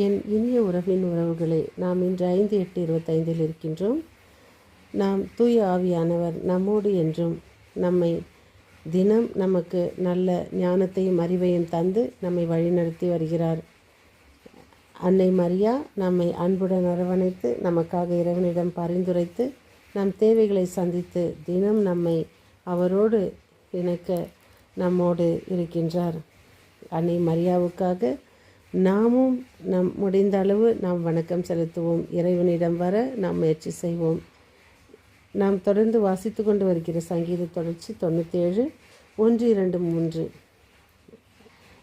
என் இனிய உறவின் உறவுகளே, நாம் இன்று 5/8/25 இருக்கின்றோம். நாம் தூய ஆவியானவர் நம்மோடு என்றும் நம்மை தினம் நமக்கு நல்ல ஞானத்தையும் அறிவையும் தந்து நம்மை வழிநடத்தி வருகிறார். அன்னை மரியா நம்மை அன்புடன் அரவணைத்து நமக்காக இறைவனிடம் பரிந்துரைத்து நம் தேவைகளை சந்தித்து தினம் நம்மை அவரோடு இணைக்க நம்மோடு இருக்கின்றார். அன்னை மரியாவுக்காக நாமும் முடிந்த அளவு நாம் வணக்கம் செலுத்துவோம். இறைவனிடம் வர நாம் முயற்சி செய்வோம். நாம் தொடர்ந்து வாசித்து கொண்டு வருகிற சங்கீத தொடர்ச்சி 97 1, 2, 3.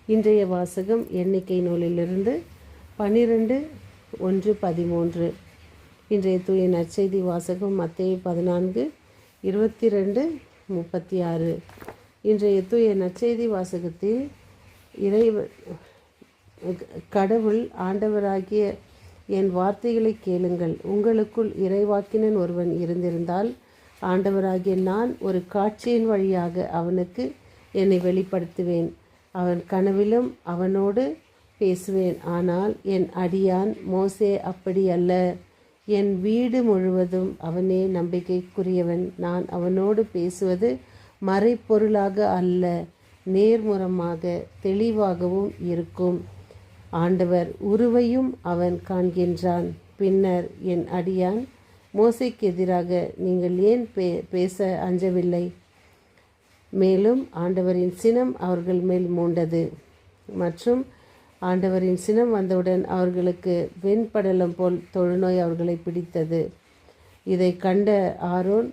இன்றைய வாசகம் எண்ணிக்கை நூலிலிருந்து 12 1 13. இன்றைய தூய நற்செய்தி வாசகம் மத்தேயு 14 22 36. இன்றைய தூய நற்செய்தி வாசகத்தில் கடவுள் ஆண்டவராகிய என் வார்த்தைகளை கேளுங்கள், உங்களுக்குள் இறைவாக்கினன் ஒருவன் இருந்திருந்தால் ஆண்டவராகிய நான் ஒரு காட்சியின் வழியாக அவனுக்கு என்னை வெளிப்படுத்துவேன், அவன் கனவிலும் அவனோடு பேசுவேன். ஆனால் என் அடியான் மோசே அப்படி அல்ல, என் வீடு முழுவதும் அவனே நம்பிக்கைக்குரியவன். நான் அவனோடு பேசுவது மறைப்பொருளாக அல்ல, நேர்முறமாக தெளிவாகவும் இருக்கும். ஆண்டவர் உருவையும் அவன் காண்கின்றான். பின்னர் என் அடியான் மோசேக்கு எதிராக நீங்கள் ஏன் பேச அஞ்சவில்லை? மேலும் ஆண்டவரின் சினம் அவர்கள் மேல் மூண்டது. மற்றும் ஆண்டவரின் சினம் வந்தவுடன் அவர்களுக்கு வெண்படலம் போல் தொழுநோய் அவர்களை பிடித்தது. இதை கண்ட ஆரோன்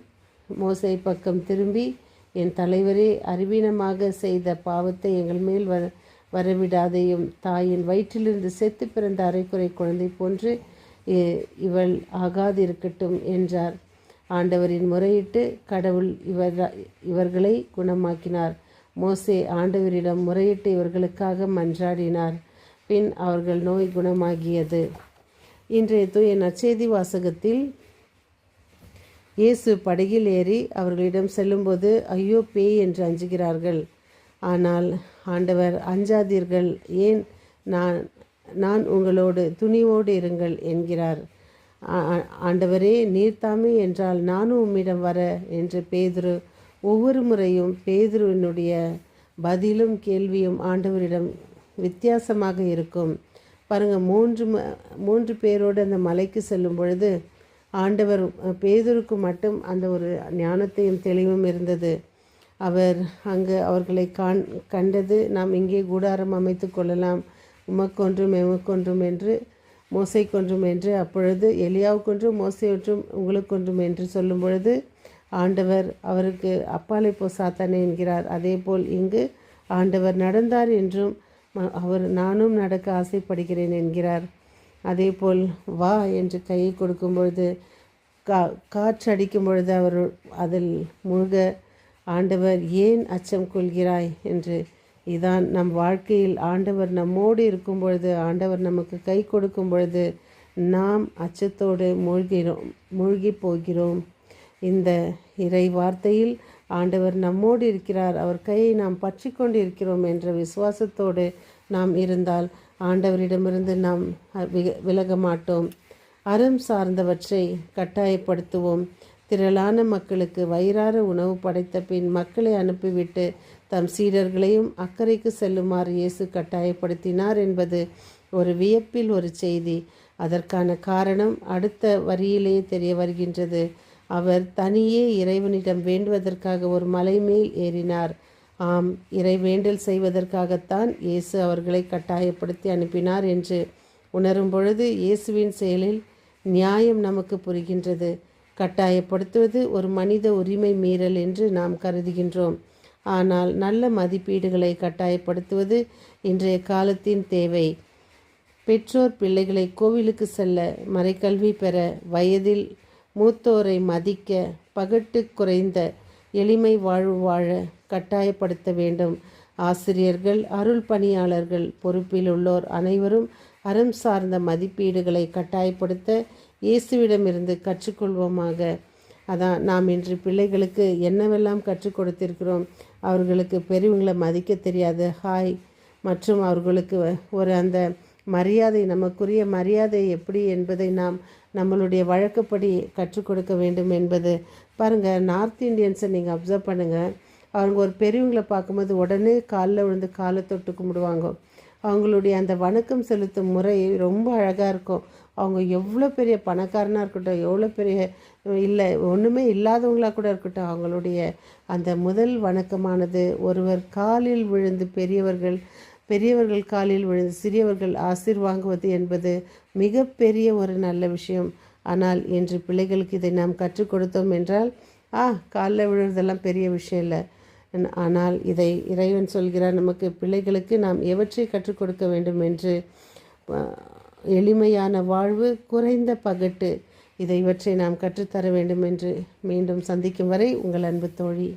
மோசே பக்கம் திரும்பி, என் தலைவரே, அறிவீனமாக செய்த பாவத்தை எங்கள் மேல் வரவிடாதையும், தாயின் வயிற்றிலிருந்து செத்து பிறந்த அரைக்குறை குழந்தை போன்று இவள் ஆகாதிருக்கட்டும் என்றார். ஆண்டவரின் முறையிட்டு கடவுள் இவர்களை குணமாக்கினார். மோசே ஆண்டவரிடம் முறையிட்டு இவர்களுக்காக மன்றாடினார். பின் அவர்கள் நோய் குணமாகியது. இன்றைய தூய நற்செய்தி வாசகத்தில் இயேசு படகில் ஏறி அவர்களிடம் செல்லும்போது ஐயோ பேய் என்று அஞ்சுகிறார்கள். ஆனால் ஆண்டவர் அஞ்சாதீர்கள், ஏன் நான் உங்களோடு துணிவோடு இருங்கள் என்கிறார். ஆண்டவரே, நீர்தாமே என்றால் நானும் உம்மிடம் வர என்று பேதுரு ஒவ்வொரு முறையும் பேதுருவினுடைய பதிலும் கேள்வியும் ஆண்டவரிடம் வித்தியாசமாக இருக்கும். பாருங்கள், மூன்று பேரோடு அந்த மலைக்கு செல்லும் பொழுது ஆண்டவர் பேதுருக்கு மட்டும் அந்த ஒரு ஞானத்தையும் தெளிவும் இருந்தது. அவர் அங்கு அவர்களை கண்டது, நாம் இங்கே கூடாரம் அமைத்து கொள்ளலாம், உமக்கொன்றும் எமக்கொன்றும் என்று, மோசைக்கொன்றும் என்று, அப்பொழுது எலியாவுக்கொன்றும் மோசையொன்றும் உங்களுக்கொன்றும் என்று சொல்லும் பொழுது ஆண்டவர் அவருக்கு அப்பாலை போ சாத்தானே என்கிறார். அதே போல் இங்கு ஆண்டவர் நடந்தார் என்றும் அவர் நானும் நடக்க ஆசைப்படுகிறேன் என்கிறார். அதே போல் வா என்று கையை கொடுக்கும் பொழுது காற்றடிக்கும் பொழுது அவர் அதில் மூழ்க ஆண்டவர் ஏன் அச்சம் கொள்கிறாய் என்று. இதான் நம் வாழ்க்கையில் ஆண்டவர் நம்மோடு இருக்கும் பொழுது, ஆண்டவர் நமக்கு கை கொடுக்கும் பொழுது நாம் அச்சத்தோடு மூழ்கி போகிறோம். இந்த இறை வார்த்தையில் ஆண்டவர் நம்மோடு இருக்கிறார், அவர் கையை நாம் பற்றி கொண்டு இருக்கிறோம் என்ற விசுவாசத்தோடு நாம் இருந்தால் ஆண்டவரிடமிருந்து நாம் விலக மாட்டோம். அறம் சார்ந்தவற்றை கட்டாயப்படுத்துவோம். திரளான மக்களுக்கு வயிறார உணவு படைத்த பின் மக்களை அனுப்பிவிட்டு தம் சீடர்களையும் அக்கறைக்கு செல்லுமாறு இயேசு கட்டாயப்படுத்தினார் என்பது ஒரு வியப்பில் ஒரு செய்தி. அதற்கான காரணம் அடுத்த வரியிலேயே தெரிய வருகின்றது. அவர் தனியே இறைவனிடம் வேண்டுவதற்காக ஒரு மலை மேல் ஏறினார். ஆம், இறைவேண்டல் செய்வதற்காகத்தான் இயேசு அவர்களை கட்டாயப்படுத்தி அனுப்பினார் என்று உணரும் பொழுது இயேசுவின் செயலில் நியாயம் நமக்கு புரிகின்றது. கட்டாயப்படுத்துவது ஒரு மனித உரிமை மீறல் என்று நாம் கருதுகின்றோம். ஆனால் நல்ல மதிப்பீடுகளை கட்டாயப்படுத்துவது இன்றைய காலத்தின் தேவை. பெற்றோர் பிள்ளைகளை கோவிலுக்கு செல்ல, மறைக்கல்வி பெற, வயதில் மூத்தோரை மதிக்க, பகட்டு குறைந்த எளிமை வாழ்வு வாழ கட்டாயப்படுத்த வேண்டும். ஆசிரியர்கள், அருள் பணியாளர்கள், பொறுப்பில் உள்ளோர் அனைவரும் அறம் சார்ந்த மதிப்பீடுகளை கட்டாயப்படுத்த இயேசுவிடமிருந்து கற்றுக்கொள்வோமாக. அதான் நாம் இன்று பிள்ளைகளுக்கு என்னவெல்லாம் கற்றுக் கொடுத்திருக்கிறோம். அவர்களுக்கு பெரியவங்களை மதிக்க தெரியாது, ஹாய் மற்றும் அவர்களுக்கு ஒரு அந்த மரியாதை, நமக்குரிய மரியாதை எப்படி என்பதை நாம் நம்மளுடைய வழக்கப்படி கற்றுக் கொடுக்க வேண்டும் என்பது. பாருங்கள், நார்த் இந்தியன்ஸை நீங்கள் அப்சர்வ் பண்ணுங்கள். அவங்க ஒரு பெரியவங்களை பார்க்கும்போது உடனே காலில் விழுந்து காலை தொட்டு கும்பிடுவாங்க. அவங்களுடைய அந்த வணக்கம் செலுத்தும் முறை ரொம்ப அழகாக இருக்கும். அவங்க எவ்வளோ பெரிய பணக்காரனாக இருக்கட்டும், எவ்வளோ பெரிய இல்லை ஒன்றுமே இல்லாதவங்களாக கூட இருக்கட்டும், அவங்களுடைய அந்த முதல் வணக்கமானது ஒருவர் காலில் விழுந்து பெரியவர்கள் காலில் விழுந்து சிறியவர்கள் வாங்குவது என்பது மிகப்பெரிய ஒரு நல்ல விஷயம். ஆனால் இன்று பிள்ளைகளுக்கு இதை நாம் கற்றுக் கொடுத்தோம் என்றால் காலில் விழுறதெல்லாம் பெரிய விஷயம் இல்லை. ஆனால் இதை இறைவன் சொல்கிறார், நமக்கு பிள்ளைகளுக்கு நாம் எவற்றை கற்றுக் கொடுக்க வேண்டும் என்று. எளிமையான வாழ்வு, குறைந்த பகட்டு, இவற்றை நாம் கற்றுத்தர வேண்டும் என்று. மீண்டும் சந்திக்கும் வரை உங்கள் அன்பு தோழி.